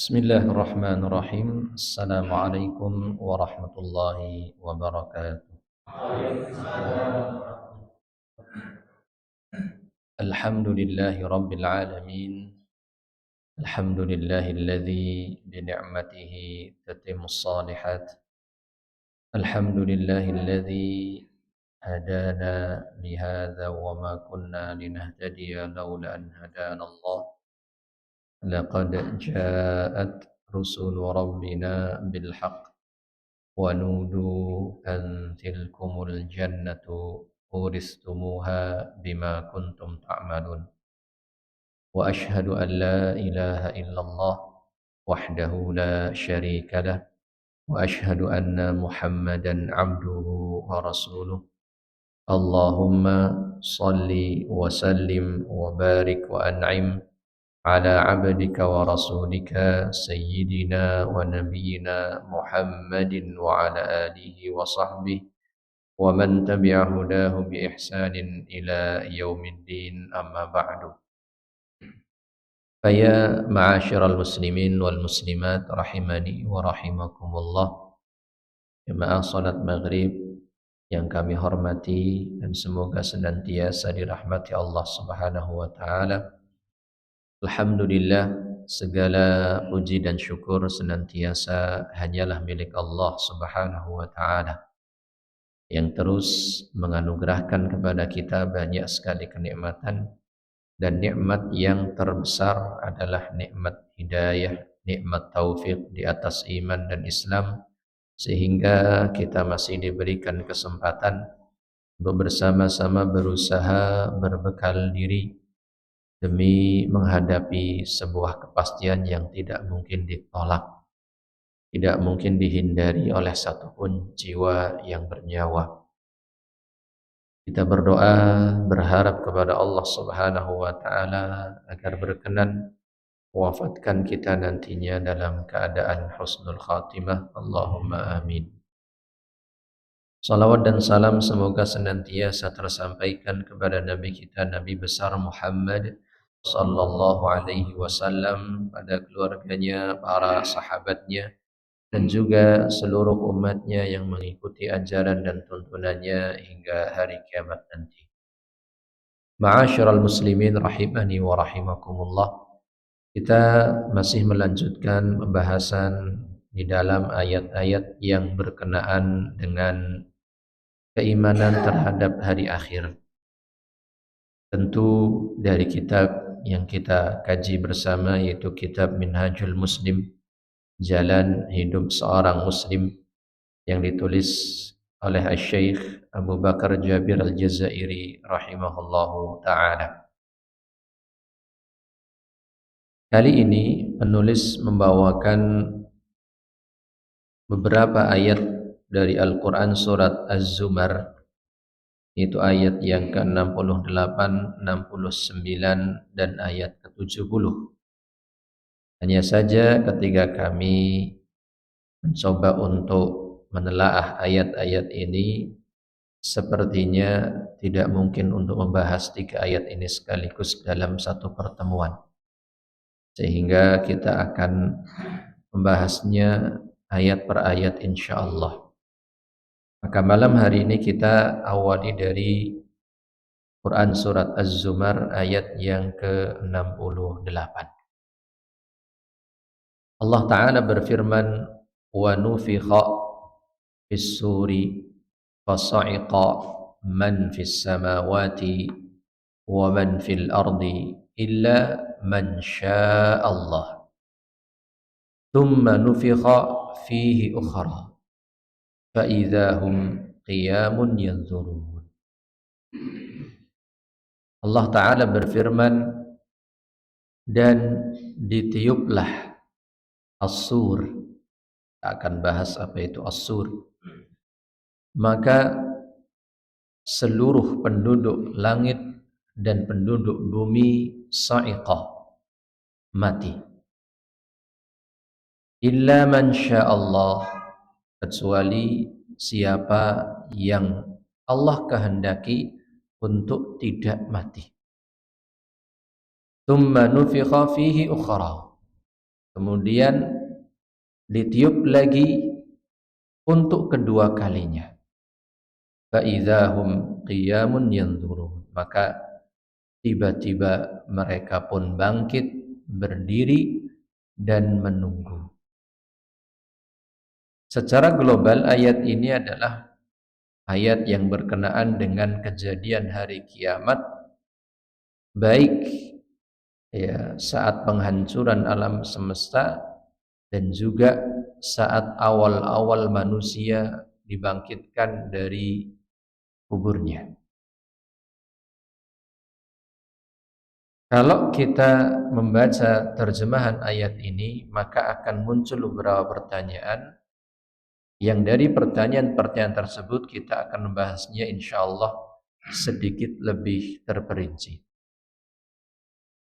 Bismillahirrahmanirrahim. Assalamualaikum warahmatullahi wabarakatuh. Alhamdulillahi rabbil alamin. Alhamdulillahilladzi bi ni'matihi tatimmus shalihat. Alhamdulillahilladzi hadana li hadza wa ma kunna linahtadiya laula an hadana Allah. Laqad ja'at rusul rabbina bil haqq ونودوا أن تلكم الجنة أورثتموها بما كنتم تعملون وأشهد أن لا إله إلا الله وحده لا شريك له وأشهد أن محمدا عبده ورسوله اللهم صل وسلم وبارك وأنعم على عبدك ورسولك سيدنا ونبينا محمد وعلى آله وصحبه ومن تبع هداه بإحسان إلى يوم الدين أما بعد فيا معاشر المسلمين والمسلمات رحمني ورحمكم الله. Jemaah salat maghrib yang kami hormati dan semoga senantiasa dirahmati Allah Subhanahu wa taala. Alhamdulillah, segala puji dan syukur senantiasa hanyalah milik Allah Subhanahu wa taala yang terus menganugerahkan kepada kita banyak sekali kenikmatan, dan nikmat yang terbesar adalah nikmat hidayah, nikmat taufik di atas iman dan Islam, sehingga kita masih diberikan kesempatan untuk bersama-sama berusaha berbekal diri demi menghadapi sebuah kepastian yang tidak mungkin ditolak, tidak mungkin dihindari oleh satupun jiwa yang bernyawa. Kita berdoa, berharap kepada Allah Subhanahu wa taala agar berkenan wafatkan kita nantinya dalam keadaan husnul khatimah. Allahumma amin. Salawat dan salam semoga senantiasa tersampaikan kepada Nabi kita, Nabi besar Muhammad sallallahu alaihi wasallam, pada keluarganya, para sahabatnya, dan juga seluruh umatnya yang mengikuti ajaran dan tuntunannya hingga hari kiamat nanti. Ma'asyiral muslimin rahimani wa rahimakumullah. Kita masih melanjutkan pembahasan di dalam ayat-ayat yang berkenaan dengan keimanan terhadap hari akhir. Tentu dari kitab yang kita kaji bersama, yaitu kitab Minhajul Muslim, Jalan Hidup Seorang Muslim, yang ditulis oleh Asy-Syaikh Abu Bakar Jabir Al-Jazairi rahimahullahu ta'ala. Kali ini penulis membawakan beberapa ayat dari Al-Quran surat Az-Zumar, itu ayat yang ke-68, 69, dan ayat ke-70. Hanya saja ketika kami mencoba untuk menelaah ayat-ayat ini, sepertinya tidak mungkin untuk membahas 3 ayat ini sekaligus dalam satu pertemuan, sehingga kita akan membahasnya ayat per ayat insyaallah. Maka malam hari ini kita awali dari Quran surat Az-Zumar ayat yang ke-68. Allah Ta'ala berfirman, wa nufikha fis suri fasa'iqa man fis samawati wa man fil ardi illa man syaa Allah thumma nufikha fihi ukhra فَإِذَا هُمْ قِيَامٌ يَنْظُرُونَ. Allah Ta'ala berfirman, dan ditiuplah as-sur. Kita akan bahas apa itu as-sur. Maka seluruh penduduk langit dan penduduk bumi sa'iqah, mati. Illa man sya'allah, kecuali siapa yang Allah kehendaki untuk tidak mati. Tsumma nufikha fihi ukhra. kemudian ditiup lagi untuk kedua kalinya. Fa idzahum qiyamun yanzurun, maka tiba-tiba mereka pun bangkit, berdiri dan menunggu. Secara global ayat ini adalah ayat yang berkenaan dengan kejadian hari kiamat, baik ya saat penghancuran alam semesta dan juga saat awal-awal manusia dibangkitkan dari kuburnya. Kalau kita membaca terjemahan ayat ini, maka akan muncul beberapa pertanyaan yang dari pertanyaan-pertanyaan tersebut kita akan membahasnya insyaallah sedikit lebih terperinci.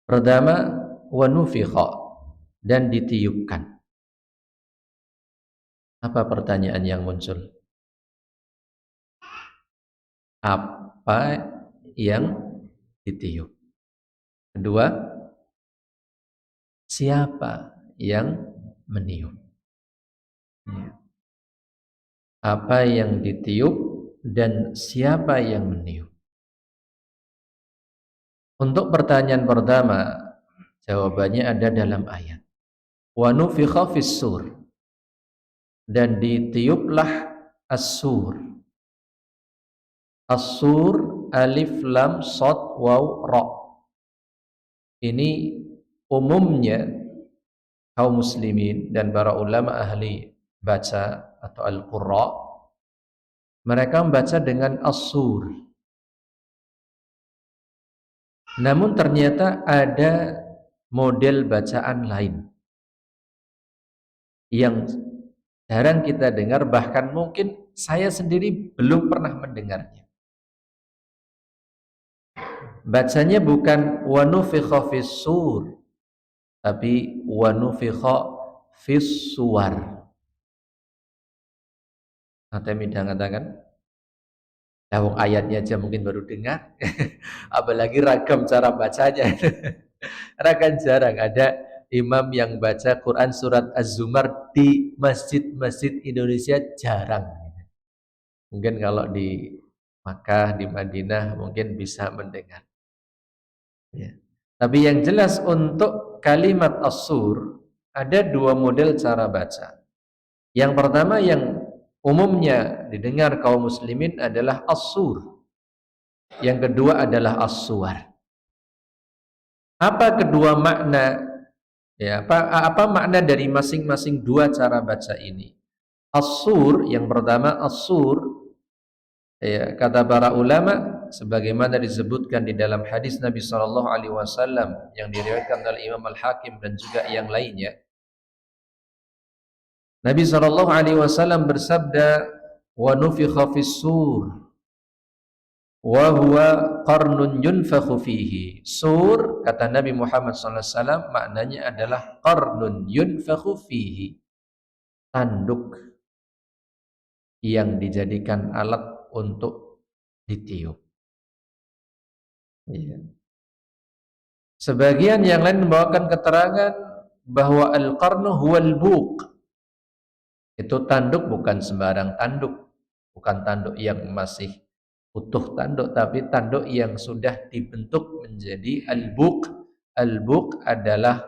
Pertama, wa nufikha, dan ditiupkan. Apa pertanyaan yang muncul? Apa yang ditiup? Kedua, siapa yang meniup? Ya. Apa yang ditiup dan siapa yang meniup? Untuk pertanyaan pertama, jawabannya ada dalam ayat. Wa nufikha fis-sur, dan ditiuplah as-sur. As-sur alif lam shad waw ra. Ini umumnya kaum muslimin dan para ulama ahli baca atau al-qurra, mereka membaca dengan as-sur. Namun ternyata ada model bacaan lain yang jarang kita dengar, bahkan mungkin saya sendiri belum pernah mendengarnya. Bacanya bukan wa nufikha fis-sur, tapi wa nufikha fis-suwar. Ada yang mengatakan, nah, ayatnya aja mungkin baru dengar, apalagi ragam cara bacanya. Karena kan jarang ada imam yang baca Quran surat Az-Zumar di masjid-masjid Indonesia, jarang. Mungkin kalau di Makkah, di Madinah mungkin bisa mendengar. Ya. Tapi yang jelas untuk kalimat as-sur ada dua model cara baca. Yang pertama yang umumnya didengar kaum muslimin adalah as-sur. Yang kedua adalah as-suwar. Apa kedua makna? Ya, apa makna dari masing-masing dua cara baca ini? As-sur, yang pertama as-sur, ya, kata para ulama sebagaimana disebutkan di dalam hadis Nabi sallallahu alaihi wasallam yang diriwayatkan oleh Imam Al-Hakim dan juga yang lainnya. Nabi sallallahu alaihi wasallam bersabda, "Wa nufikha fis-sur wa huwa qarnun yunfakhu fihi." Sur, kata Nabi Muhammad sallallahu alaihi wasallam, maknanya adalah qarnun yunfakhu fihi, tanduk yang dijadikan alat untuk ditiup. Ya. Sebagian yang lain membawakan keterangan bahwa al-qarnu huwal buq. Itu tanduk bukan sembarang tanduk, bukan tanduk yang masih utuh tanduk, tapi tanduk yang sudah dibentuk menjadi al-buq. Al-buq adalah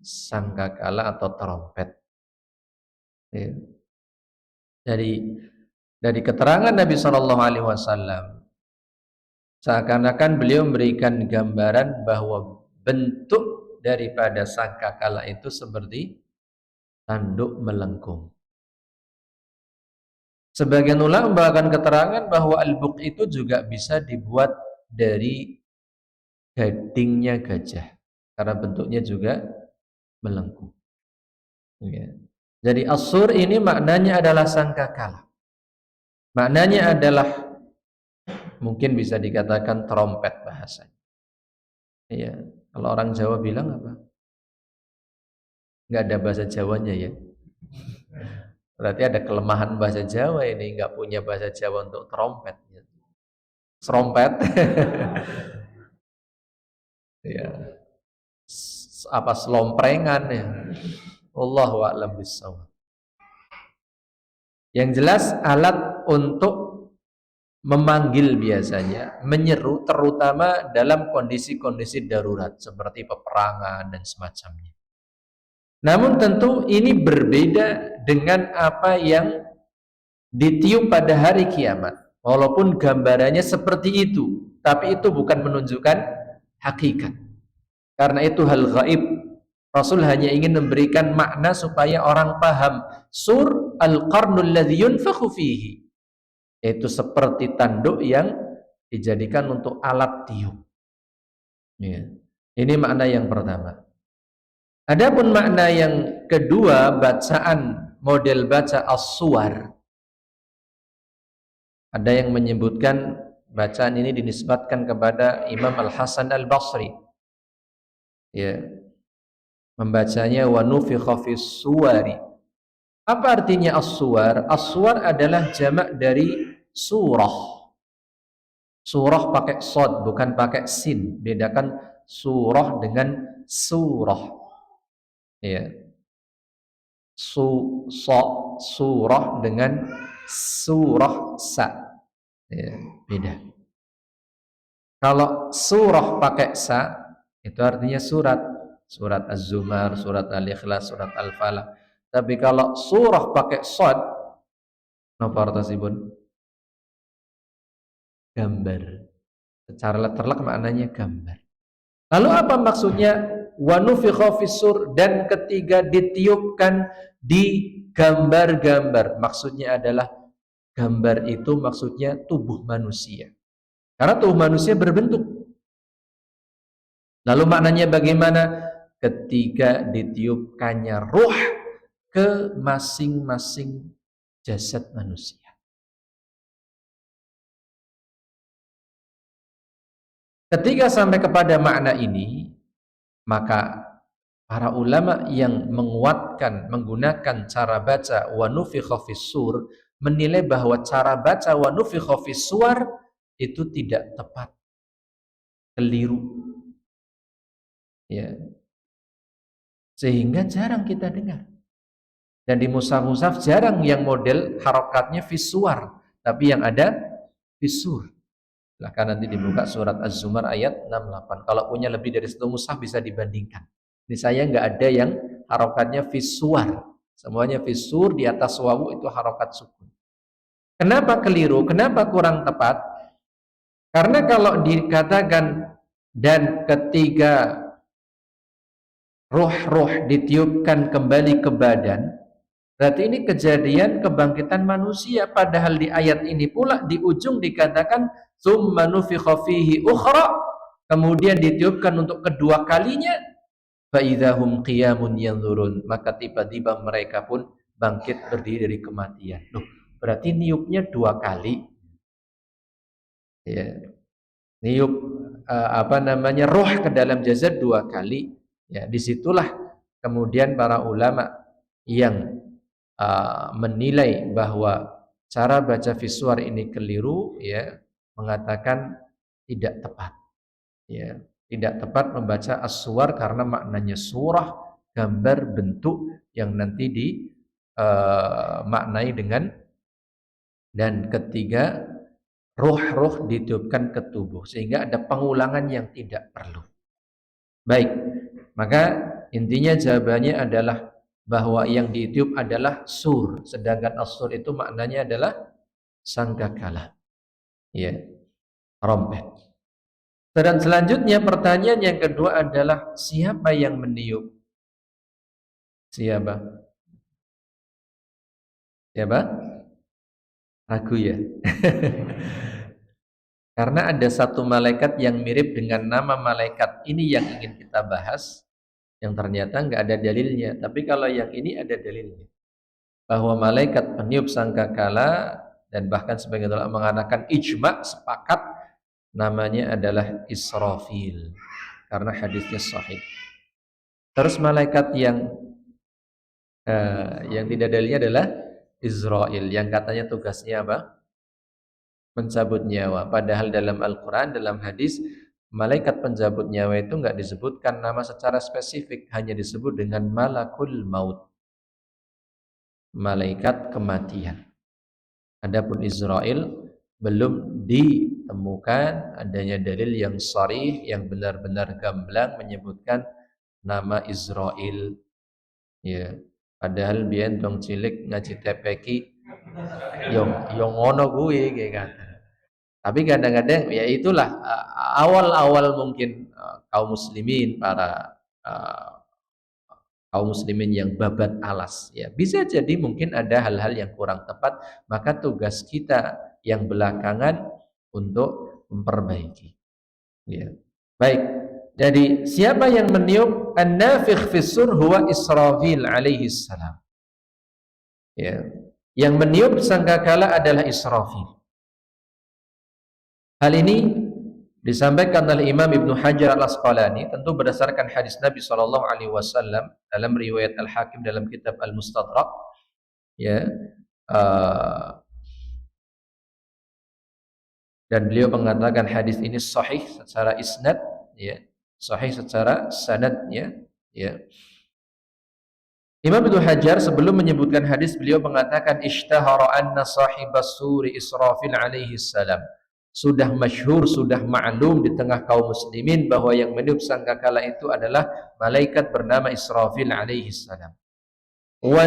sangkakala atau trompet. Ya. Dari keterangan Nabi Shallallahu Alaihi Wasallam, seakan-akan beliau memberikan gambaran bahwa bentuk daripada sangkakala itu seperti tanduk melengkung. Sebagian ulama membawakan keterangan bahwa al-buq itu juga bisa dibuat dari gadingnya gajah, karena bentuknya juga melengkung. Ya. Jadi as-sur ini maknanya adalah sangkakala. Maknanya adalah mungkin bisa dikatakan trompet bahasanya. Ya. Kalau orang Jawa bilang apa? Nggak ada bahasa Jawanya ya. Berarti ada kelemahan bahasa Jawa ini, nggak punya bahasa Jawa untuk trompet. Trompet. Ya. apa selomprengan ya. Wallahu a'lam bishawab. Yang jelas alat untuk memanggil biasanya, menyeru terutama dalam kondisi-kondisi darurat seperti peperangan dan semacamnya. Namun tentu ini berbeda dengan apa yang ditiup pada hari kiamat. Walaupun gambarannya seperti itu, tapi itu bukan menunjukkan hakikat. Karena itu hal gaib. Rasul hanya ingin memberikan makna supaya orang paham. Sur al-qarnul ladzi yunfakhu fihi. Itu seperti tanduk yang dijadikan untuk alat tiup. Ya. Ini makna yang pertama. Adapun makna yang kedua, bacaan model baca as-suwar. Ada yang menyebutkan bacaan ini dinisbatkan kepada Imam Al-Hasan Al-Basri. Ya. Membacanya wa nufikha fis suwari. Apa artinya as-suwar? As-suwar adalah jamak dari surah. Surah pakai sod, bukan pakai sin. Bedakan surah dengan surah. Ya. Surah dengan surah sa. Ya, beda. Kalau surah pakai sa, itu artinya surat. Surat Az-Zumar, surat Al-Ikhlas, surat Al-Falaq. Tapi kalau surah pakai sod, napa artosipun? Gambar. Secara terlek maknanya gambar. Lalu apa maksudnya wa nufikha fis-sur, dan ketiga ditiupkan di gambar-gambar? Maksudnya adalah gambar itu maksudnya tubuh manusia. Karena tubuh manusia berbentuk. Lalu maknanya bagaimana? Ketika ditiupkannya ruh ke masing-masing jasad manusia. Ketika sampai kepada makna ini, maka para ulama yang menguatkan menggunakan cara baca wa nufikha fis-sur menilai bahwa cara baca wa nufikha fis-suwar itu tidak tepat, keliru. Ya. Sehingga jarang kita dengar. Dan di mushaf-mushaf jarang yang model harokatnya fis-suwar, tapi yang ada fis-sur. Silahkan nanti dibuka surat Az-Zumar ayat 68. Kalau punya lebih dari satu mushaf bisa dibandingkan. Ini saya nggak ada yang harokatnya fis-suwar. Semuanya fis-sur, di atas wawu itu harokat sukun. Kenapa keliru? Kenapa kurang tepat? Karena kalau dikatakan dan ketiga roh-roh ditiupkan kembali ke badan, berarti ini kejadian kebangkitan manusia. Padahal di ayat ini pula di ujung dikatakan tsumma nufikha fihi ukhra, kemudian ditiupkan untuk kedua kalinya, fa idzahum qiyamun yanzurun, maka tiba-tiba mereka pun bangkit berdiri dari kematian. Loh, berarti niupnya dua kali. Ya. Niup roh ke dalam jasad dua kali. Ya, disitulah kemudian para ulama yang menilai bahwa cara baca visual ini keliru, ya, mengatakan tidak tepat, ya, tidak tepat membaca as-suwar karena maknanya surah, gambar, bentuk yang nanti maknai dengan, dan ketiga roh-roh ditiupkan ke tubuh sehingga ada pengulangan yang tidak perlu. Baik, maka intinya jawabannya adalah bahwa yang ditiup adalah sur, sedangkan as-sur itu maknanya adalah sangkakala, ya, trompet. Dan selanjutnya pertanyaan yang kedua adalah siapa yang meniup? Siapa? Siapa? Ragu ya. Karena ada satu malaikat yang mirip dengan nama malaikat ini yang ingin kita bahas, yang ternyata nggak ada dalilnya. Tapi kalau yang ini ada dalilnya, bahwa malaikat peniup sangkakala, dan bahkan sebagian ulama mengatakan ijma, sepakat, namanya adalah Israfil karena hadisnya sahih. Terus malaikat yang tidak dalilnya adalah Israel, yang katanya tugasnya apa? Mencabut nyawa. Padahal dalam Al-Quran, dalam hadis, malaikat penjabut nyawa itu enggak disebutkan nama secara spesifik, hanya disebut dengan malakul maut, malaikat kematian. Adapun Israel belum ditemukan adanya dalil yang sharih yang benar-benar gamblang menyebutkan nama Israel. Ya, padahal biyen dong cilik ngaji TPQ yang ngono kuwi kayak kan. Tapi kadang-kadang ya itulah awal-awal mungkin kaum muslimin para kaum muslimin yang babat alas ya, bisa jadi mungkin ada hal-hal yang kurang tepat, maka tugas kita yang belakangan untuk memperbaiki ya. Baik, jadi siapa yang meniup an-nafikh fis sur huwa Israfil alaihi salam ya, yang meniup sangkakala adalah Israfil. Hal ini disampaikan oleh Imam Ibnu Hajar Al-Asqalani tentu berdasarkan hadis Nabi SAW dalam riwayat Al-Hakim dalam kitab Al-Mustadrak ya, dan beliau mengatakan hadis ini sahih secara isnad ya, sahih secara sanad ya. Imam Ibnu Hajar sebelum menyebutkan hadis beliau mengatakan ishtahara anna sahibas suri Israfil alaihi salam, sudah masyhur, sudah maklum di tengah kaum muslimin bahwa yang meniup sangkakala itu adalah malaikat bernama Israfil alaihi salam. Wa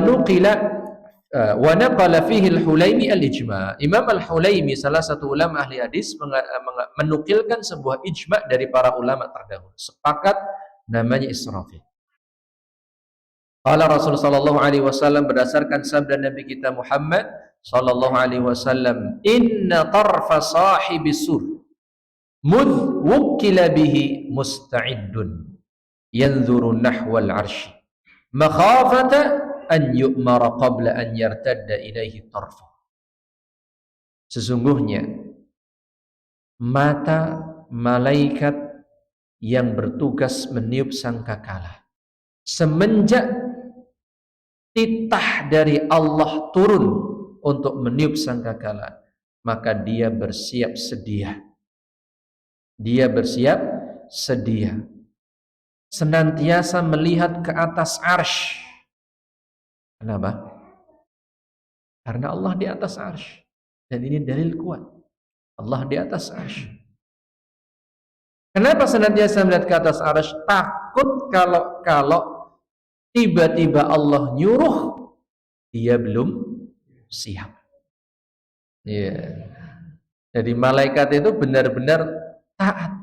naqala fihi al-Hulaimi al-ijma'. Imam al-Hulaimi salah satu ulama ahli hadis menukilkan sebuah ijma' dari para ulama terdahulu, sepakat namanya Israfil. Qala Rasul sallallahu alaihi wasallam, berdasarkan sabda Nabi kita Muhammad sallallahu alaihi wasallam, inna tarfa sahibi sur mudh wukila bihi musta'iddun yanzuru nahwal arshi makhafata an yu'mara qabla an yartadda ilaihi tarfa. Sesungguhnya mata malaikat yang bertugas meniup sangkakala semenjak titah dari Allah turun untuk meniup sangkakala, maka dia bersiap sedia. Dia bersiap sedia. Senantiasa melihat ke atas arsy. Kenapa? Karena Allah di atas arsy. Dan ini dalil kuat. Allah di atas arsy. Kenapa senantiasa melihat ke atas arsy? Takut kalau tiba-tiba Allah nyuruh, dia belum siap. Ya. Jadi malaikat itu benar-benar taat.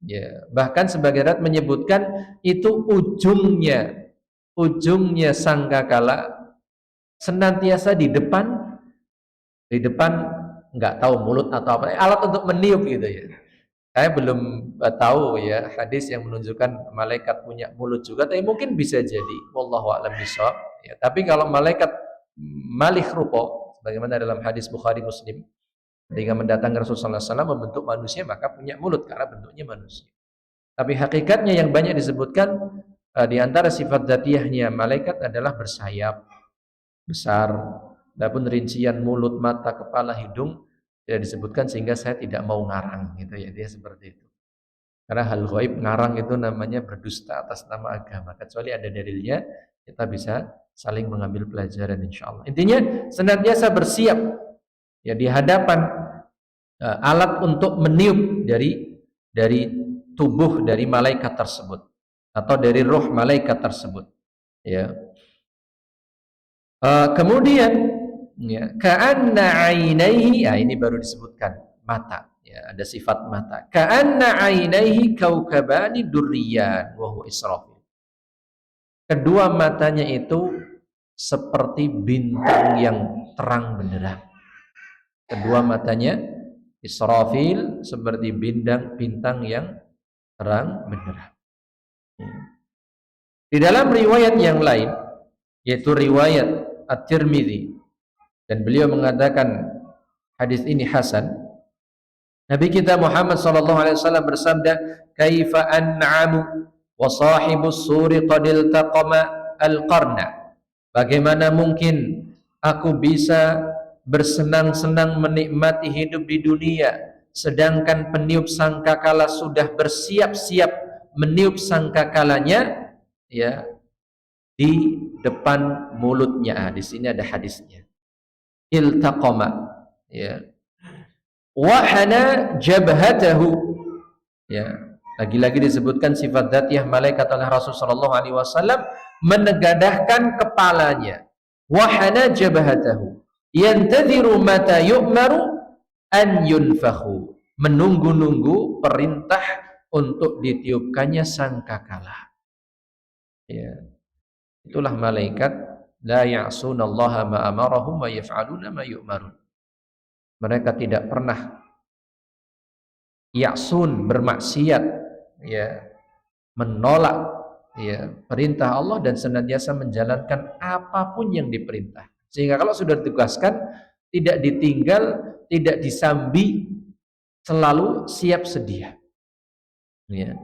Ya. Bahkan sebagian riwayat menyebutkan itu ujungnya sangkakala senantiasa di depan nggak tahu mulut atau apa, alat untuk meniup gitu ya. Saya belum tahu ya hadis yang menunjukkan malaikat punya mulut juga, tapi mungkin bisa jadi, wallahu a'lam bishawab ya. Tapi kalau malaikat malik rupo sebagaimana dalam hadis Bukhari Muslim, ketika mendatangi Rasulullah SAW membentuk manusia, maka punya mulut karena bentuknya manusia. Tapi hakikatnya yang banyak disebutkan di antara sifat dzatiyahnya malaikat adalah bersayap, besar. Adapun rincian mulut, mata, kepala, hidung tidak disebutkan, sehingga saya tidak mau ngarang gitu ya, dia seperti itu. Karena hal ghaib ngarang itu namanya berdusta atas nama agama. Kecuali ada dalilnya, kita bisa saling mengambil pelajaran insyaallah. Intinya senantiasa bersiap ya di hadapan alat untuk meniup dari tubuh dari malaikat tersebut atau dari roh malaikat tersebut ya. Kemudian ya, ka'anna 'ainaihi, ya ini baru disebutkan mata ya, ada sifat mata. Ka'anna 'ainaihi kaukabani durriyan wa huwa Israfil. Kedua matanya itu seperti bintang yang terang benderang. Kedua matanya Israfil seperti bintang yang terang benderang. Di dalam riwayat yang lain, yaitu riwayat At-Tirmidzi, dan beliau mengatakan hadis ini hasan, Nabi kita Muhammad SAW bersabda, kaifa an'amu wa sahibus suri qad iltaqama al-qarna. Bagaimana mungkin aku bisa bersenang-senang menikmati hidup di dunia sedangkan peniup sangkakala sudah bersiap-siap meniup sangkakalanya, ya, di depan mulutnya. Di sini ada hadisnya. Iltaqama, ya. Wahana jabhatahu, ya. Lagi-lagi disebutkan sifat dzatiyah malaikat oleh Rasulullah sallallahu alaihi wasallam, menegadahkan kepalanya. Wahana jabhatahu yantadhiru mata yu'maru an yunfakhu, menunggu-nunggu perintah untuk ditiupkannya sangkakala. Ya. Itulah malaikat la ya'sunallaha ma amarahum wa yaf'aluna ma yu'marun. Mereka tidak pernah ya'sun, bermaksiat, ya, menolak, ya, perintah Allah dan senantiasa menjalankan apapun yang diperintah. Sehingga kalau sudah ditugaskan tidak ditinggal, tidak disambi, selalu siap sedia. Ya.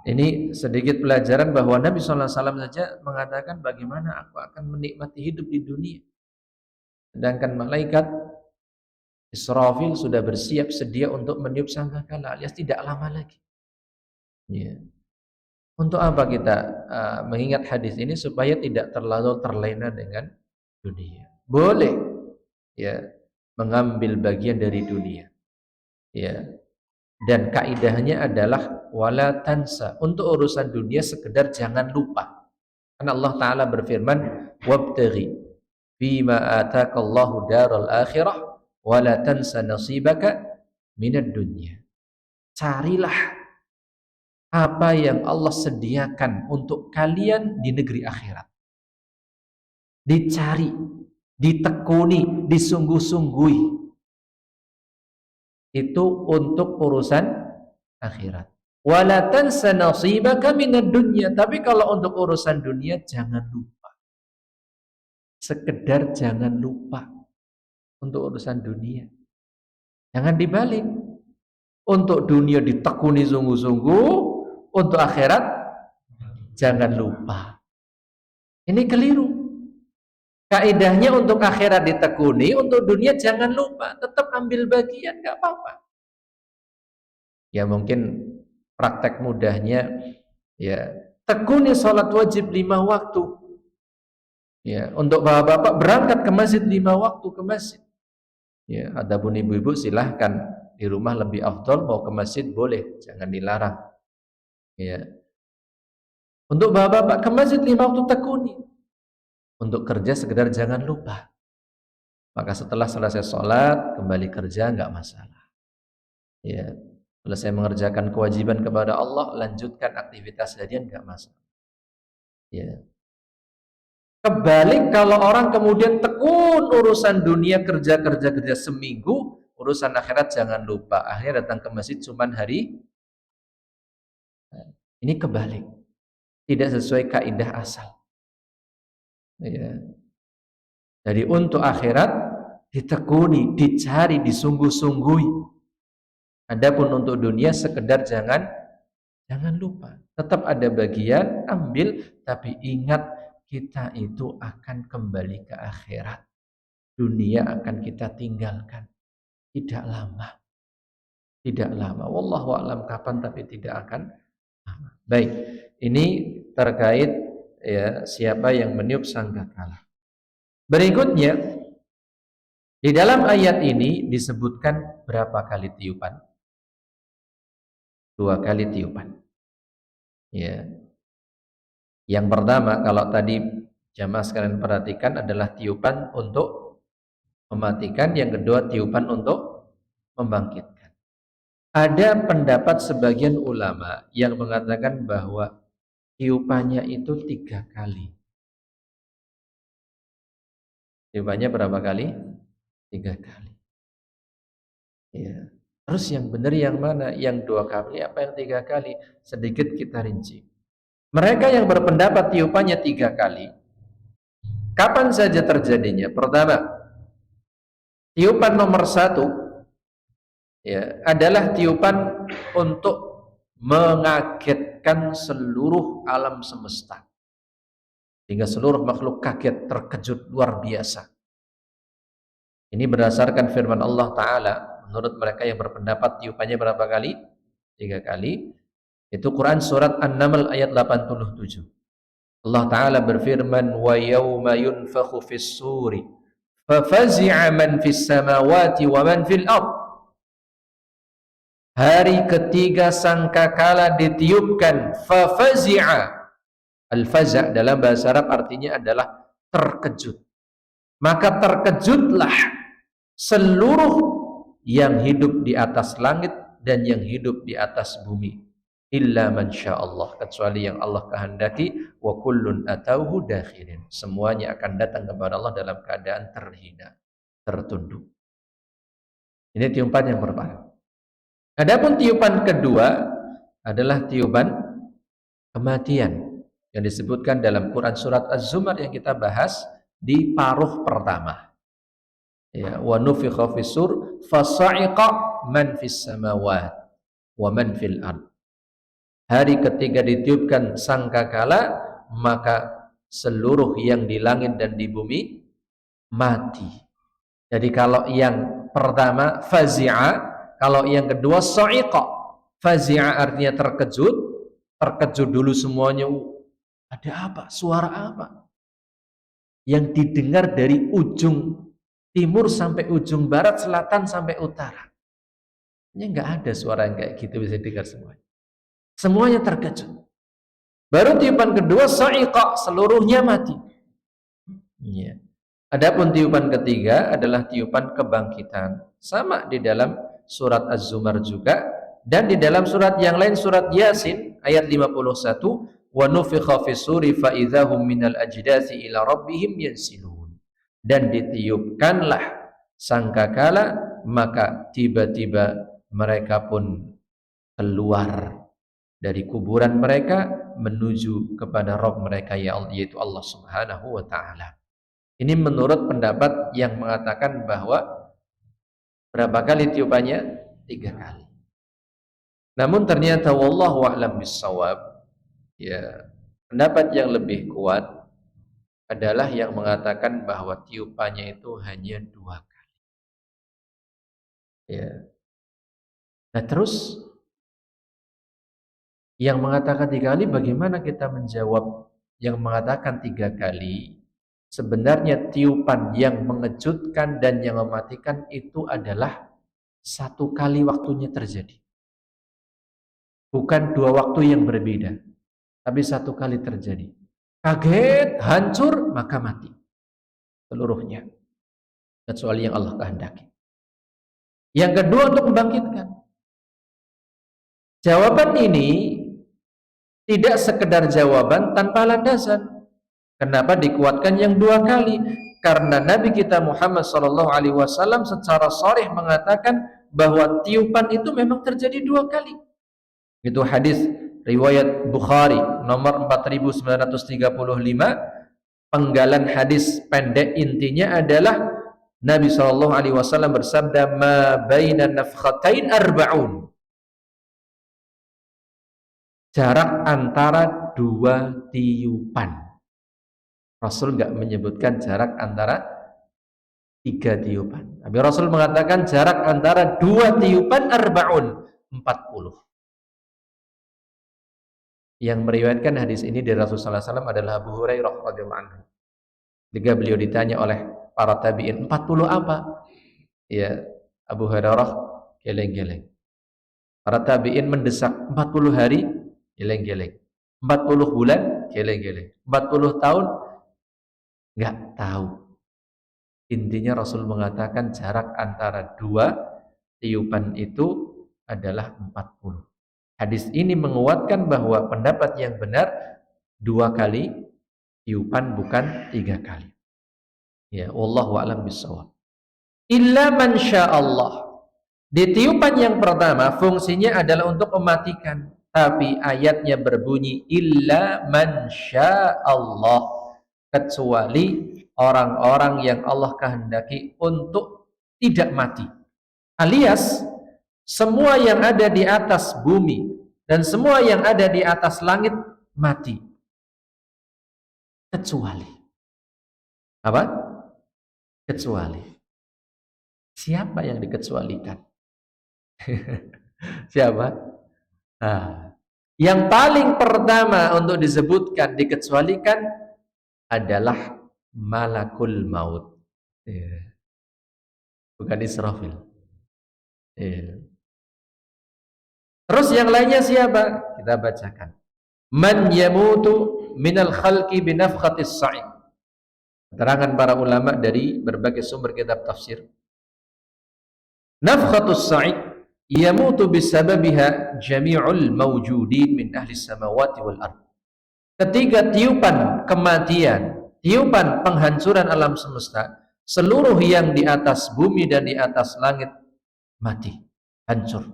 Ini sedikit pelajaran bahwa Nabi SAW saja mengatakan bagaimana aku akan menikmati hidup di dunia. Sedangkan malaikat Israfil sudah bersiap sedia untuk meniup sangkakala, alias tidak lama lagi. Ya. Untuk apa kita mengingat hadis ini? Supaya tidak terlalu terlena dengan dunia. Boleh, ya, mengambil bagian dari dunia. Ya. Dan kaidahnya adalah wala tansa, untuk urusan dunia sekedar jangan lupa. Karena Allah Ta'ala berfirman, wabtaghi fima atakallahu daral akhirah wala tansa nasibaka minad dunya. Carilah apa yang Allah sediakan untuk kalian di negeri akhirat. Dicari, ditekuni, disungguh-sungguhi. Itu untuk urusan akhirat. Wala tansa nasibaka minad dunya, tapi kalau untuk urusan dunia jangan lupa. Sekedar jangan lupa untuk urusan dunia. Jangan dibalik. Untuk dunia ditekuni sungguh-sungguh, untuk akhirat jangan lupa. Ini keliru. Kaidahnya untuk akhirat ditekuni, untuk dunia jangan lupa. Tetap ambil bagian, gak apa-apa. Ya mungkin praktek mudahnya, ya, tekuni sholat wajib 5 waktu. Ya, untuk bapak-bapak berangkat ke masjid 5 waktu ke masjid. Ya, adapun ibu-ibu silahkan di rumah lebih afdol, mau ke masjid boleh, jangan dilarang. Ya. Untuk bapak-bapak ke masjid 5 waktu tekuni. Untuk kerja sekedar jangan lupa. Maka setelah selesai sholat kembali kerja nggak masalah. Ya. Selesai mengerjakan kewajiban kepada Allah, lanjutkan aktivitas harian nggak masalah. Ya. Kebalik kalau orang kemudian tekun urusan dunia, kerja seminggu, urusan akhirat jangan lupa. Akhirnya datang ke masjid cuman hari. Ini kebalik. Tidak sesuai kaidah asal. Ya. Jadi untuk akhirat ditekuni, dicari, disungguh-sungguhi. Adapun untuk dunia sekedar jangan lupa. Tetap ada bagian, ambil, tapi ingat kita itu akan kembali ke akhirat. Dunia akan kita tinggalkan. Tidak lama. Tidak lama. Wallahu a'lam kapan, tapi tidak akan lama. Baik, ini terkait, ya, siapa yang meniup sangkakala. Berikutnya, di dalam ayat ini disebutkan berapa kali tiupan? 2 kali tiupan. Ya. Yang pertama, kalau tadi jamaah sekalian perhatikan, adalah tiupan untuk mematikan, yang kedua tiupan untuk membangkitkan. Ada pendapat sebagian ulama yang mengatakan bahwa tiupannya itu 3 kali. Tiupannya berapa kali? 3 kali. Ya. Terus yang benar yang mana? Yang 2 kali apa yang 3 kali? Sedikit kita rinci. Mereka yang berpendapat tiupannya 3 kali, kapan saja terjadinya? Pertama, tiupan nomor 1, ya, adalah tiupan untuk mengagetkan seluruh alam semesta, sehingga seluruh makhluk kaget, terkejut luar biasa. Ini berdasarkan firman Allah Ta'ala Menurut mereka yang berpendapat tiupannya berapa kali? 3 kali. Itu Quran surat An-Naml ayat 87. Allah Ta'ala berfirman, wa yawma yunfakhu fis suri fafazi'a man fis samawati wa man fil ard. Hari ketiga sangkakala ditiupkan, fafazi'a. Al-faza' dalam bahasa Arab artinya adalah terkejut. Maka terkejutlah seluruh yang hidup di atas langit dan yang hidup di atas bumi. Illa man sya'allah, kecuali yang Allah kehendaki, wa kullun atauhu dakhirin. Semuanya akan datang kepada Allah dalam keadaan terhina, tertunduk. Ini tiupan yang pertama. Adapun tiupan kedua adalah tiupan kematian yang disebutkan dalam Quran surat Az-Zumar yang kita bahas di paruh pertama. Ya, wa nufikha fis-sur fasa'iqa man fis samawati wa man fil ard. Hari ketiga ditiupkan sangkakala, maka seluruh yang di langit dan di bumi mati. Jadi kalau yang pertama fazi'a, kalau yang kedua sa'iqa. Fazi'a artinya terkejut, terkejut dulu semuanya. Ada apa? Suara apa? Yang didengar dari ujung timur sampai ujung barat, selatan sampai utara. Ini enggak ada suara yang kayak gitu bisa dengar semuanya. Semuanya terkejut. Baru tiupan kedua sa'iqa, seluruhnya mati. Ya. Adapun tiupan ketiga adalah tiupan kebangkitan. Sama di dalam surat Az-Zumar juga, dan di dalam surat yang lain, surat Yasin ayat 51, wa nufikha fis-suri fa idzahum minal ajdathi ila rabbihim yansilun. Dan ditiupkanlah sangkakala, maka tiba-tiba mereka pun keluar dari kuburan mereka menuju kepada Rabb mereka, yaitu Allah Subhanahu wa taala. Ini menurut pendapat yang mengatakan bahwa berapa kali tiupannya? 3 kali. Namun ternyata wallahu a'lam bissawab, ya, pendapat yang lebih kuat adalah yang mengatakan bahwa tiupannya itu hanya 2 kali. Ya. Nah, terus yang mengatakan 3 kali, bagaimana kita menjawab yang mengatakan 3 kali? Sebenarnya tiupan yang mengejutkan dan yang mematikan itu adalah 1 kali waktunya terjadi. Bukan 2 waktu yang berbeda, tapi 1 kali terjadi. Kaget, hancur, maka mati seluruhnya, kecuali yang Allah kehendaki. Yang kedua, untuk membangkitkan. Jawaban ini tidak sekedar jawaban tanpa landasan. Kenapa dikuatkan yang 2 kali? Karena Nabi kita Muhammad SAW secara sharih mengatakan bahwa tiupan itu memang terjadi 2 kali. Itu hadis riwayat Bukhari nomor 4935. Penggalan hadis pendek intinya adalah Nabi SAW bersabda, ma baina nafkhatain arba'un. Jarak antara 2 tiupan. Rasul enggak menyebutkan jarak antara 3 tiupan. Tapi Rasul mengatakan jarak antara 2 tiupan arba'un, 40. Yang meriwayatkan hadis ini dari Rasulullah SAW adalah Abu Hurairah radhiyallahu anhu. Jika beliau ditanya oleh para tabi'in, 40 apa? Ya, Abu Hurairah geleng-geleng. Para tabi'in mendesak, 40 hari, geleng-geleng. 40 bulan, geleng-geleng. 40 tahun, enggak tahu. Intinya Rasul mengatakan jarak antara 2 tiupan itu adalah 40. Hadis ini menguatkan bahwa pendapat yang benar 2 kali tiupan, bukan 3 kali. Ya, wallahu a'lam bishawab. Illa man sya'allah. Di tiupan yang pertama fungsinya adalah untuk mematikan, tapi ayatnya berbunyi illa man sya'allah, kecuali orang-orang yang Allah kehendaki untuk tidak mati. Alias semua yang ada di atas bumi dan semua yang ada di atas langit mati, kecuali apa? Kecuali siapa yang dikecualikan? Siapa? Nah, yang paling pertama untuk disebutkan, dikecualikan adalah malakul maut. Iya, bukan Israfil. Iya. Terus yang lainnya siapa? Kita bacakan. Man yamutu minal khalqi binafkhatis sa'i. Keterangan para ulama dari berbagai sumber kitab tafsir. Nafkhatus sa'i yamutu bisababiha jami'ul mawjudin min ahli samawati wal ard. Ketika tiupan kematian, tiupan penghancuran alam semesta, seluruh yang di atas bumi dan di atas langit mati, hancur.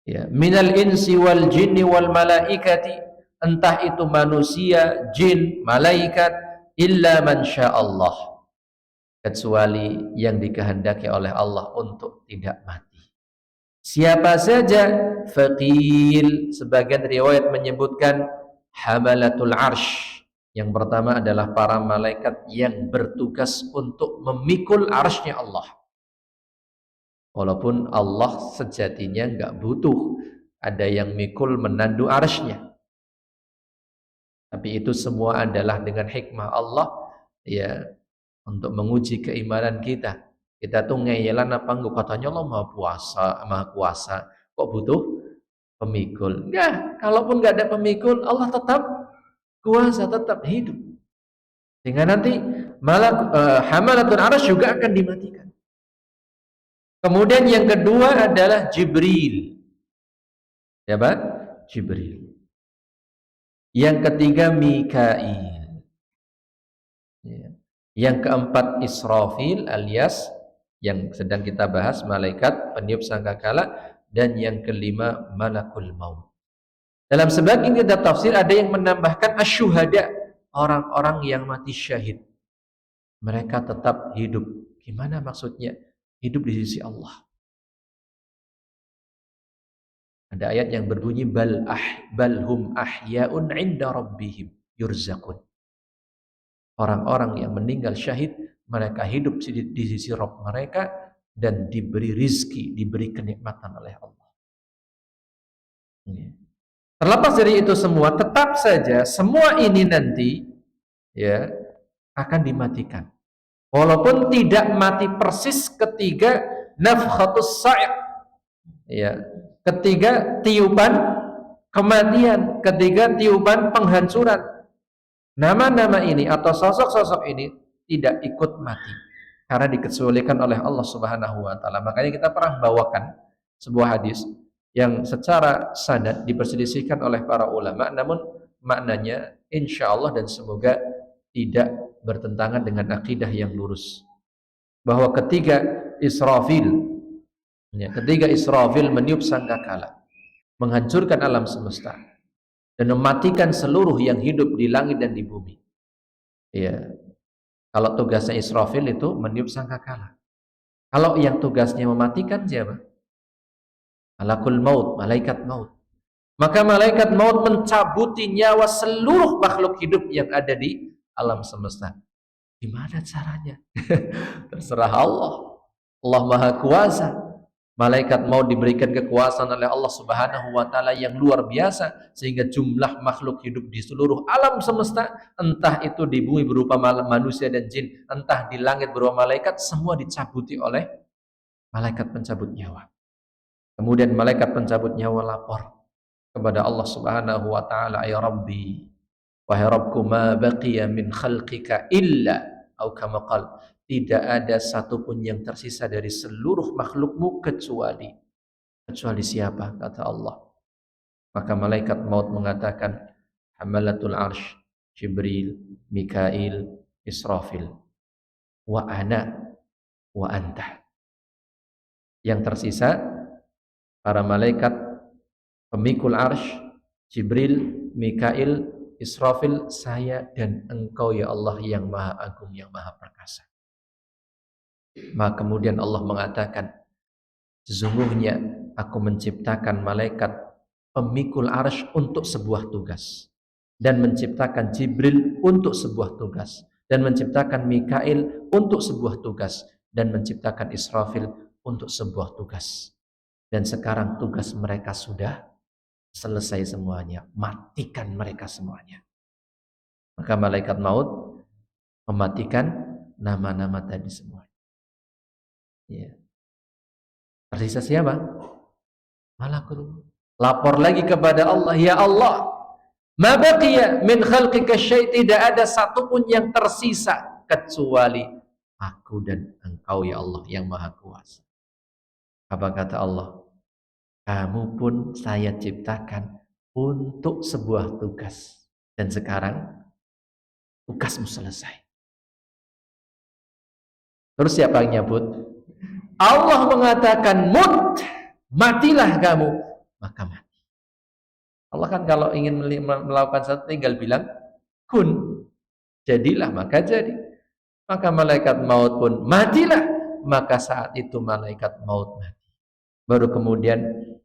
Ya, minal insi wal jinni wal malaikati, entah itu manusia, jin, malaikat, illa man Allah, kecuali yang dikehendaki oleh Allah untuk tidak mati. Siapa saja? Faqil, sebagian riwayat menyebutkan hamalatul arsh. Yang pertama adalah para malaikat yang bertugas untuk memikul arsy-Nya Allah. Walaupun Allah sejatinya nggak butuh ada yang mikul menandu arsy-Nya. Tapi itu semua adalah dengan hikmah Allah, ya, untuk menguji keimanan kita. Kita tuh ngeyelan apa enggak, katanya Allah maha kuasa, kok butuh pemikul? Enggak, kalaupun enggak ada pemikul, Allah tetap kuasa, tetap hidup. Sehingga nanti hamalatun arsy juga akan dimatikan. Kemudian yang kedua adalah Jibril. Ya, Pak? Jibril. Yang ketiga Mikail. Ya. Yang keempat Israfil alias yang sedang kita bahas, malaikat peniup sangkakala. Dan yang kelima malakul maut. Dalam sebagian kitab tafsir ada yang menambahkan asyuhada, orang-orang yang mati syahid. Mereka tetap hidup. Gimana maksudnya? Hidup di sisi Allah. Ada ayat yang berbunyi balhum ahya'un 'inda rabbihim yurzaqun. Orang-orang yang meninggal syahid, mereka hidup di sisi Rabb mereka dan diberi rizki, diberi kenikmatan oleh Allah. Terlepas dari itu semua, tetap saja semua ini nanti, ya, akan dimatikan. Walaupun tidak mati persis ketiga nafkhatus sa'i', ya, ketiga tiupan kematian, ketiga tiupan penghancuran. Nama-nama ini atau sosok-sosok ini tidak ikut mati karena dikecualikan oleh Allah Subhanahu wa taala. Makanya kita pernah bawakan sebuah hadis yang secara sanad diperselisihkan oleh para ulama, namun maknanya insya Allah dan semoga tidak bertentangan dengan akidah yang lurus, bahwa ketiga Israfil meniup sangkakala, menghancurkan alam semesta dan mematikan seluruh yang hidup di langit dan di bumi. Ya, kalau tugasnya Israfil itu meniup sangkakala. Kalau yang tugasnya mematikan siapa? Malakul maut, malaikat maut. Maka malaikat maut mencabuti nyawa seluruh makhluk hidup yang ada di alam semesta. Gimana caranya? Terserah Allah. Allah Maha Kuasa. Malaikat maut diberikan kekuasaan oleh Allah Subhanahu wa taala yang luar biasa, sehingga jumlah makhluk hidup di seluruh alam semesta, entah itu di bumi berupa manusia dan jin, entah di langit berupa malaikat, semua dicabuti oleh malaikat pencabut nyawa. Kemudian malaikat pencabut nyawa lapor kepada Allah Subhanahu wa taala, ya Rabbi, wahai Rabbku, ma baqiya min khalqika illa, atau kama qala, tidak ada satupun yang tersisa dari seluruh makhlukmu kecuali siapa? Kata Allah. Maka malaikat maut mengatakan, hamalatul arsh, Jibril, Mikail, Israfil, wa ana wa anta. Yang tersisa para malaikat pemikul arsh, Jibril, Mikail, Israfil, saya dan engkau ya Allah yang maha agung, yang maha perkasa. Maka kemudian Allah mengatakan, sesungguhnya aku menciptakan malaikat pemikul arsh untuk sebuah tugas, dan menciptakan Jibril untuk sebuah tugas, dan menciptakan Mikail untuk sebuah tugas, dan menciptakan Israfil untuk sebuah tugas. Dan sekarang tugas mereka sudah selesai semuanya. Matikan mereka semuanya. Maka malaikat maut mematikan nama-nama tadi semua. Ya. Tersisa siapa? Malakul maut. Lapor lagi kepada Allah, ya Allah, ma baqiya min khalqika syai', tidak ada satupun yang tersisa kecuali aku dan engkau ya Allah yang maha kuasa. Apa kata Allah? Kamu pun saya ciptakan untuk sebuah tugas. Dan sekarang tugasmu selesai. Terus siapa yang nyebut? Allah mengatakan mut, matilah kamu, maka mati. Allah kan kalau ingin melakukan sesuatu tinggal bilang kun, jadilah maka jadi. Maka malaikat maut pun matilah, maka saat itu malaikat maut mati. Baru kemudian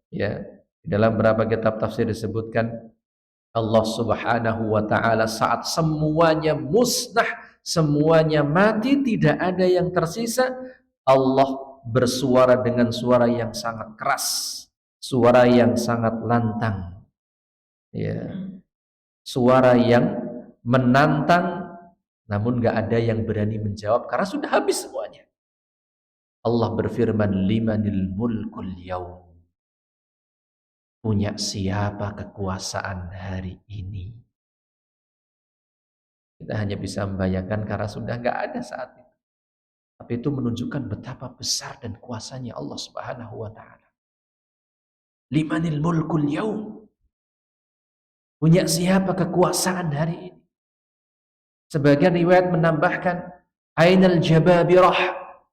ya dalam beberapa kitab tafsir disebutkan Allah Subhanahu wa taala saat semuanya musnah, semuanya mati, tidak ada yang tersisa, Allah bersuara dengan suara yang sangat keras, suara yang sangat lantang, ya, suara yang menantang, namun gak ada yang berani menjawab karena sudah habis semuanya. Allah berfirman, limanil mulkul yaum, punya siapa kekuasaan hari ini? Kita hanya bisa membayangkan karena sudah gak ada saat itu. Tapi itu menunjukkan betapa besar dan kuasanya Allah Subhanahu wa ta'ala. Limanil mulkul yaum, punya siapa kekuasaan hari ini? Sebagian riwayat menambahkan, ainal jababirah,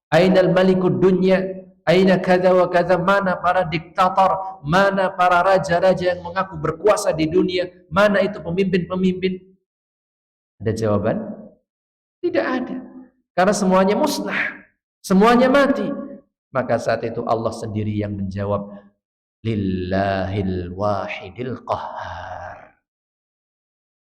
ainal malikud dunya, aina kada wa kada, mana para diktator, mana para raja-raja yang mengaku berkuasa di dunia, mana itu pemimpin-pemimpin? Ada jawaban? Tidak ada. Karena semuanya musnah, semuanya mati. Maka saat itu Allah sendiri yang menjawab, lillahil wahidil qahhar.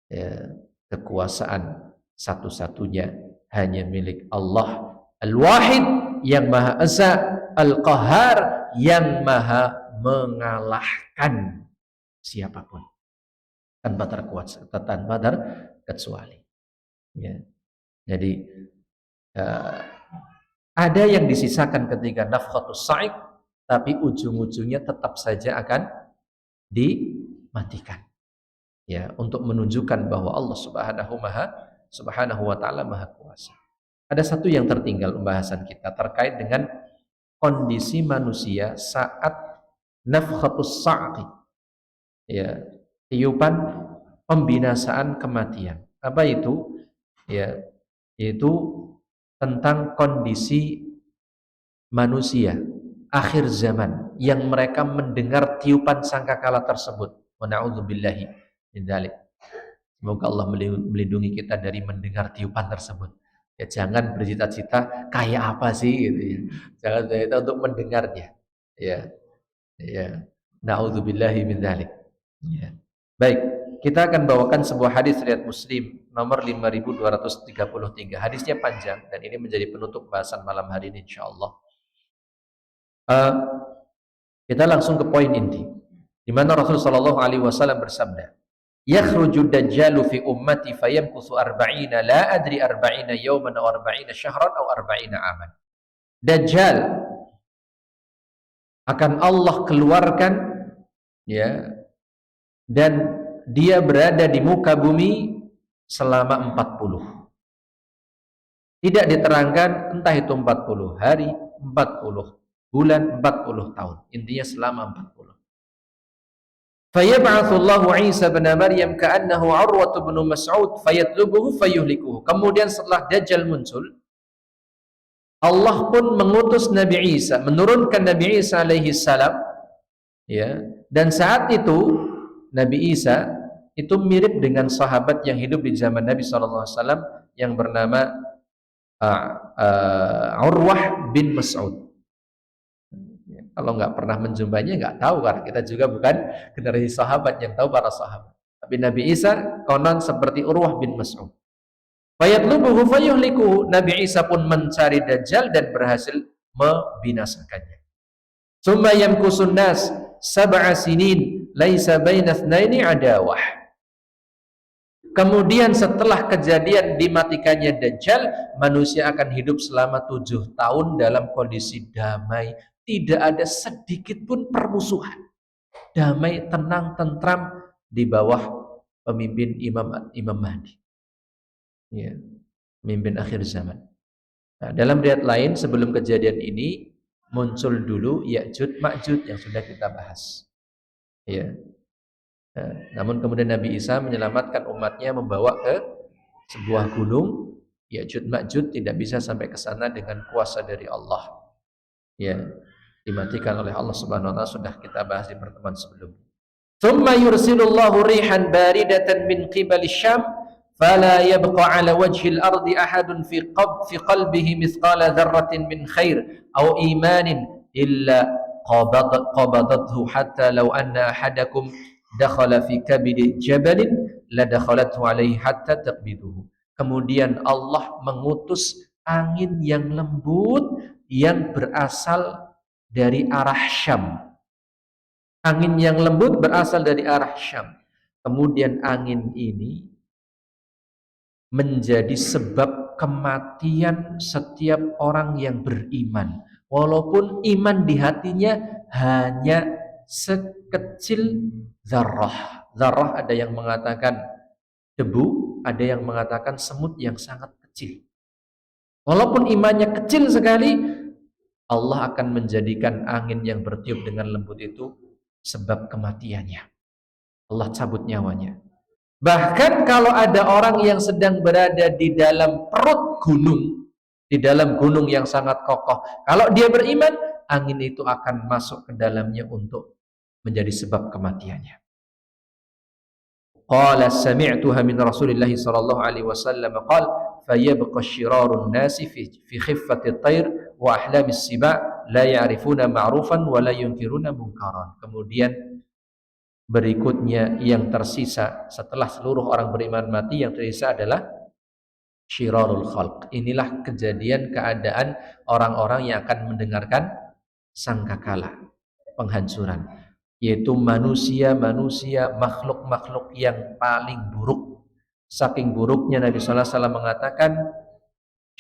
Ya, kekuasaan satu-satunya hanya milik Allah Al-Wahid yang Maha Esa, Al-Qahhar yang Maha mengalahkan siapapun tanpa terkecuali. Ya. Jadi ada yang disisakan ketika nafkhatus sa'iq, tapi ujung-ujungnya tetap saja akan dimatikan. Ya, untuk menunjukkan bahwa Allah Subhanahu wa ta'ala maha kuasa. Ada satu yang tertinggal pembahasan kita terkait dengan kondisi manusia saat nafkhatus sa'iq. Ya, tiupan pembinasaan kematian. Apa itu? Ya, yaitu tentang kondisi manusia akhir zaman yang mereka mendengar tiupan sangkakala tersebut. Wa na'udzubillahi min dzalik. Semoga Allah melindungi kita dari mendengar tiupan tersebut. Ya, jangan bercita-cita kayak apa sih gitu ya. Jangan bercita untuk mendengarnya. Ya. Ya. Na'udzubillahi min dzalik. Ya. Baik, kita akan bawakan sebuah hadis riwayat Muslim nomor 5233. Hadisnya panjang dan ini menjadi penutup bahasan malam hari ini insyaallah. Kita langsung ke poin inti. Di mana Rasulullah sallallahu alaihi wasallam bersabda, "Yakhruju dajjalu fi ummati fayamkuthu 40 la adri 40 yawman aw 40 syahran aw 40 aman." Dajjal akan Allah keluarkan, ya, dan dia berada di muka bumi selama 40. Tidak diterangkan entah itu 40 hari, 40 bulan, 40 tahun. Intinya selama 40. Fayab'atsullahu Isa bin Maryam ka'annahu Urwah bin Mas'ud fayatlubuhu fayuhlikuhu. Kemudian setelah Dajjal muncul, Allah pun mengutus Nabi Isa, menurunkan Nabi Isa alaihi salam, ya. Dan saat itu Nabi Isa itu mirip dengan sahabat yang hidup di zaman Nabi SAW yang bernama Urwah bin Mas'ud. Kalau nggak pernah menjumpainya nggak tahu, karena kita juga bukan generasi sahabat yang tahu para sahabat. Tapi Nabi Isa konon seperti Urwah bin Mas'ud. Fayatlubuhu fayuhlikuhu. Nabi Isa pun mencari Dajjal dan berhasil membinasakannya. Tsumma yamkusun nas sab'a sinin laisa baina itsnaini adawah. Kemudian setelah kejadian dimatikannya Dajjal, manusia akan hidup selama 7 tahun dalam kondisi damai. Tidak ada sedikit pun permusuhan. Damai, tenang, tentram di bawah pemimpin Imam Mahdi. Ya, pemimpin akhir zaman. Nah, dalam riwayat lain sebelum kejadian ini muncul dulu Ya'juj Ma'juj yang sudah kita bahas. Ya. Nah, namun kemudian Nabi Isa menyelamatkan umatnya membawa ke sebuah gunung. Ya'juj Ma'juj tidak bisa sampai ke sana dengan kuasa dari Allah. Ya, dimatikan oleh Allah Subhanahu wa taala, sudah kita bahas di pertemuan sebelumnya. Tsumma yursilullahu rihan baridatan min qibali Syam fala yabqa ala wajhil ardi ahadun fi qalbihi mithqala dzarratin min khair aw imanin illa qabadathu hatta law anna ahadakum dakhala fi kabidi jabalin la dakhalathu alaihi hatta taqbiduhu. Kemudian Allah mengutus angin yang lembut yang berasal dari arah Syam. Angin yang lembut berasal dari arah Syam. Kemudian angin ini menjadi sebab kematian setiap orang yang beriman. Walaupun iman di hatinya hanya sekecil zarrah. Zarrah ada yang mengatakan debu, ada yang mengatakan semut yang sangat kecil. Walaupun imannya kecil sekali, Allah akan menjadikan angin yang bertiup dengan lembut itu sebab kematiannya. Allah cabut nyawanya. Bahkan kalau ada orang yang sedang berada di dalam perut gunung, di dalam gunung yang sangat kokoh, kalau dia beriman, angin itu akan masuk ke dalamnya untuk menjadi sebab kematiannya. Qala sami'tuha min Rasulillah sallallahu alaihi wasallam qala fayabqa syirarun nasi fi khiffati at-tayr wa ahlami as-siba la ya'rifuna ma'rufan wa la yunkiruna munkaran. Kemudian berikutnya yang tersisa setelah seluruh orang beriman mati, yang tersisa adalah syirarul khalq. Inilah kejadian keadaan orang-orang yang akan mendengarkan sangkakala, penghancuran, yaitu manusia-manusia, makhluk-makhluk yang paling buruk. Saking buruknya Nabi sallallahu alaihi wasallam mengatakan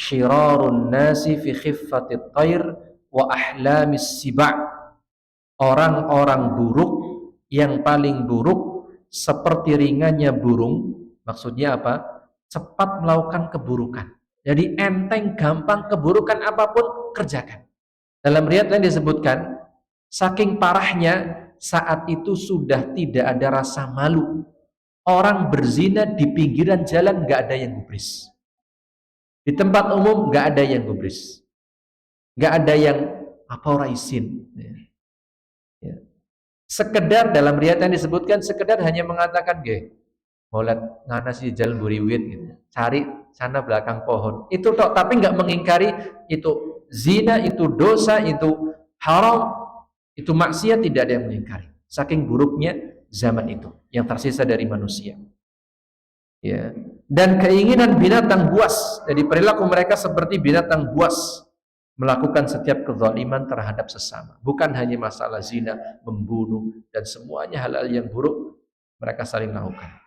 syirarun nasi fi khiffatit tayr wa ahlamis siba'. Orang-orang buruk yang paling buruk seperti ringannya burung. Maksudnya apa? Cepat melakukan keburukan. Jadi enteng, gampang, keburukan apapun kerjakan. Dalam riwayat lain disebutkan saking parahnya saat itu sudah tidak ada rasa malu. Orang berzina di pinggiran jalan nggak ada yang gubris. Di tempat umum nggak ada yang gubris. Nggak ada yang apa ora izin. Ya. Sekedar dalam riwayat yang disebutkan sekedar hanya mengatakan nggih, molat ngana sih jalan buriwit gitu. Cari sana belakang pohon. Itu tok, tapi nggak mengingkari itu zina, itu dosa, itu haram, itu maksiat, tidak ada yang mengingkari. Saking buruknya zaman itu yang tersisa dari manusia. Ya. Dan keinginan binatang buas, jadi perilaku mereka seperti binatang buas, melakukan setiap kezaliman terhadap sesama. Bukan hanya masalah zina, membunuh, dan semuanya hal-hal yang buruk mereka saling lakukan.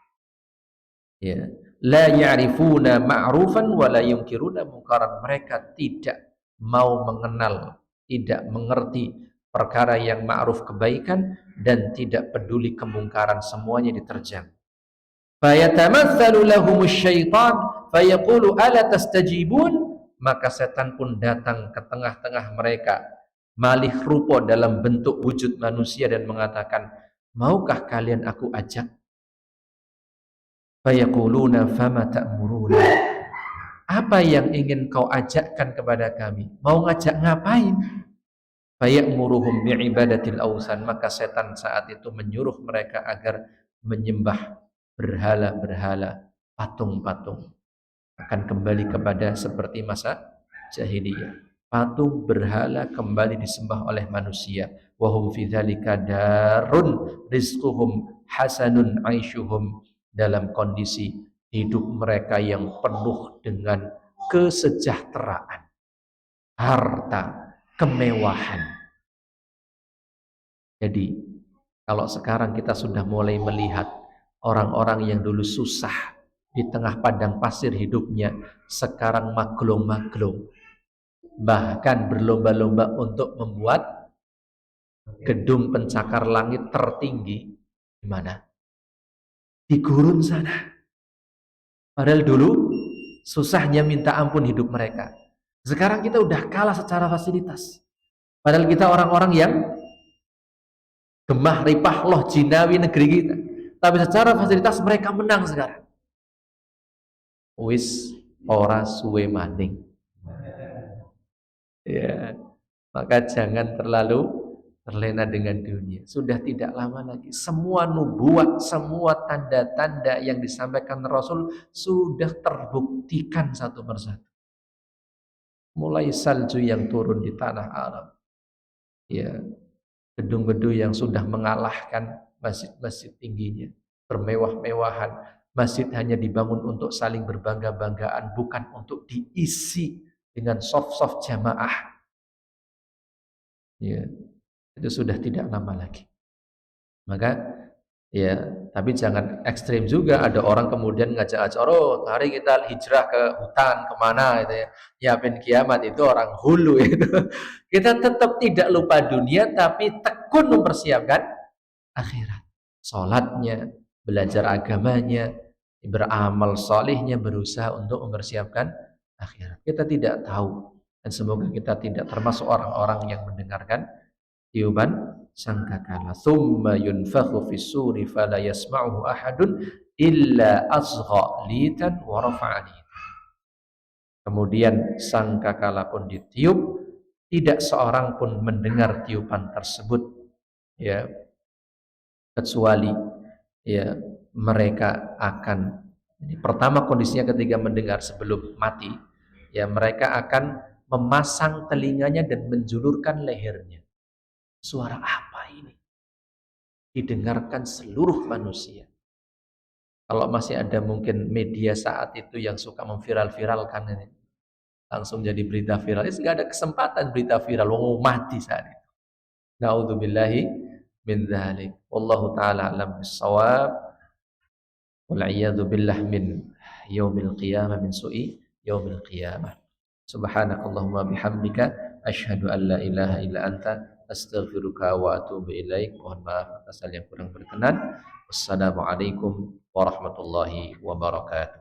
Ya. La ya'rifuna ma'rufan wa la yunkiruna munkaran. Mereka tidak mau mengenal, tidak mengerti perkara yang ma'ruf kebaikan dan tidak peduli kemungkaran, semuanya diterjang. Fayatamatsalu lahumusy syaitan fayaqulu ala tastajibun. Maka setan pun datang ke tengah-tengah mereka, malih rupa dalam bentuk wujud manusia dan mengatakan, maukah kalian aku ajak? Fayaquluna fama ta'muruna. Apa yang ingin kau ajakkan kepada kami? Mau ngajak ngapain? Faya'muruhum bi'ibadatil awsan. Maka setan saat itu menyuruh mereka agar menyembah berhala-berhala, patung-patung. Akan kembali kepada seperti masa jahiliyah. Patung berhala kembali disembah oleh manusia. Wahum fi dzalika darun rizquhum hasanun aishuhum. Dalam kondisi hidup mereka yang penuh dengan kesejahteraan, harta, kemewahan. Jadi kalau sekarang kita sudah mulai melihat orang-orang yang dulu susah di tengah padang pasir hidupnya, sekarang maglong-maglong, bahkan berlomba-lomba untuk membuat gedung pencakar langit tertinggi. Di mana? Di gurun sana. Padahal dulu susahnya minta ampun hidup mereka. Sekarang kita udah kalah secara fasilitas. Padahal kita orang-orang yang gemah ripah loh jinawi negeri kita. Tapi secara fasilitas mereka menang sekarang. Wis ora suwe maning. Ya, maka jangan terlalu terlena dengan dunia. Sudah tidak lama lagi. Semua nubuat, semua tanda-tanda yang disampaikan Rasul sudah terbuktikan satu persatu. Mulai salju yang turun di tanah Arab. Ya, gedung-gedung yang sudah mengalahkan masjid-masjid tingginya, bermewah-mewahan. Masjid hanya dibangun untuk saling berbangga-banggaan, bukan untuk diisi dengan soft-soft jamaah. Ya, itu sudah tidak lama lagi. Maka ya, tapi jangan ekstrim juga. Ada orang kemudian ngajak-ngajak, oh hari kita hijrah ke hutan kemana gitu ya, nyiapin kiamat. Itu orang hulu itu. Kita tetap tidak lupa dunia, tapi tekun mempersiapkan akhirat. Sholatnya, belajar agamanya, beramal solihnya, berusaha untuk mempersiapkan akhirat. Kita tidak tahu, dan semoga kita tidak termasuk orang-orang yang mendengarkan tiupan sangkakala. Thumma yunfakhu fis suri fala yasma'uhu ahadun illa asgha litan wa rafa'ani. Kemudian sangkakala pun ditiup, tidak seorang pun mendengar tiupan tersebut, ya, kecuali ya mereka akan, ini pertama kondisinya ketika mendengar sebelum mati, ya mereka akan memasang telinganya dan menjulurkan lehernya. Suara apa ini? Didengarkan seluruh manusia. Kalau masih ada mungkin media saat itu yang suka memviral-viralkan ini, langsung jadi berita viral. Itu nggak ada kesempatan berita viral, wong mati saat itu. Naudzubillahi min dzalik. Wallahu taala alam bissawab. Wal iyadu billah min yaumil qiyamah, min su'i yaumil qiyamah. Subhanakallahumma bihamdika asyhadu an la ilaha illa anta astaghfiruka wa atubu ilaik. Mohon maaf atas hal yang kurang berkenan. Wassalamualaikum warahmatullahi wabarakatuh.